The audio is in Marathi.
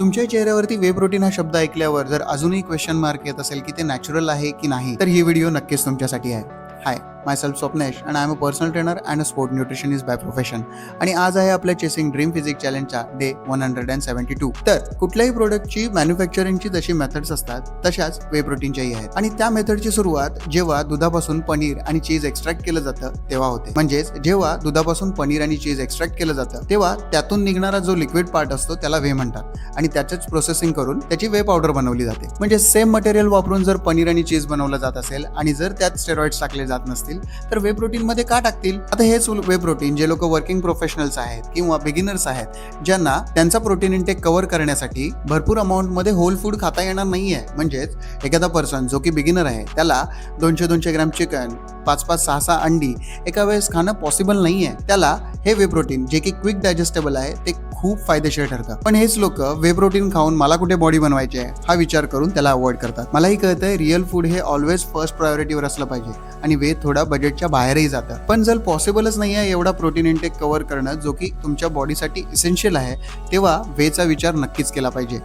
तुमच्या चेहऱ्यावरती वे प्रोटीन हा शब्द ऐकल्यावर जर अजूनही क्वेश्चन मार्क येत असेल की ते नॅचरल आहे की नाही, तर ही व्हिडिओ नक्कीच तुमच्यासाठी आहे. हाय, myself Swapnesh and I am a personal trainer and a sport nutritionist by profession. आणि आज आहे आपल्या चेसिंग ड्रीम फिजिक चॅलेंजचा डे 172. तर कुठल्याही प्रोडक्टची मॅन्युफॅक्चरिंगची जशी मेथड्स असतात तशाच वे प्रोटीनच्याही आहेत. आणि त्या मेथडची सुरुवात जेव्हा दुधापासून पनीर आणि चीज एक्स्ट्रॅक्ट केलं जातं तेव्हा होते. म्हणजेच जेव्हा दुधापासून पनीर आणि चीज एक्स्ट्रॅक्ट केलं जातं तेव्हा त्यातून निघणारा जो लिक्विड पार्ट असतो त्याला वे म्हणतात आणि त्याचंच प्रोसेसिंग करून त्याची वे पावडर बनवली जाते. म्हणजे सेम मटेरियल वापरून जर पनीर आणि चीज बनवलं जात असेल आणि जर त्यात स्टेरॉइड्स टाकले जात नसतील तर वे प्रोटीन मध्ये का टाकतील? आता हेच वे प्रोटीन जे लोक वर्किंग प्रोफेशनल्स आहेत किंवा बिगिनर्स आहेत ज्यांना त्यांचा प्रोटीन इंटेक कव्हर करण्यासाठी भरपूर अमाऊंट मध्ये होल फूड खाता येणार नाहीये, म्हणजेच एखादा पर्सन जो की बिगिनर आहे त्याला 200-200 ग्रॅम चिकन, 5-5, 6-6 अंडी एका वेळेस खाणं पॉसिबल नाहीये, त्याला हे वे प्रोटीन जे की क्विक डायजेस्टेबल आहे ते खूप फायदेशीर ठरतं. पण हेच लोक वे प्रोटीन खाऊन मला कुठे बॉडी बनवायची आहे हा विचार करून त्याला अवॉइड करतात. मलाही कळतंय रिअल फूड हे ऑलवेज फर्स्ट प्रायोरिटीवर असलं पाहिजे आणि वे थोडा बजेटच्या बाहेरही जातं. पण जर पॉसिबलच नाही आहे एवढा प्रोटीन इंटेक कव्हर करणं जो की तुमच्या बॉडीसाठी इसेन्शियल आहे, तेव्हा वेचा विचार नक्कीच केला पाहिजे.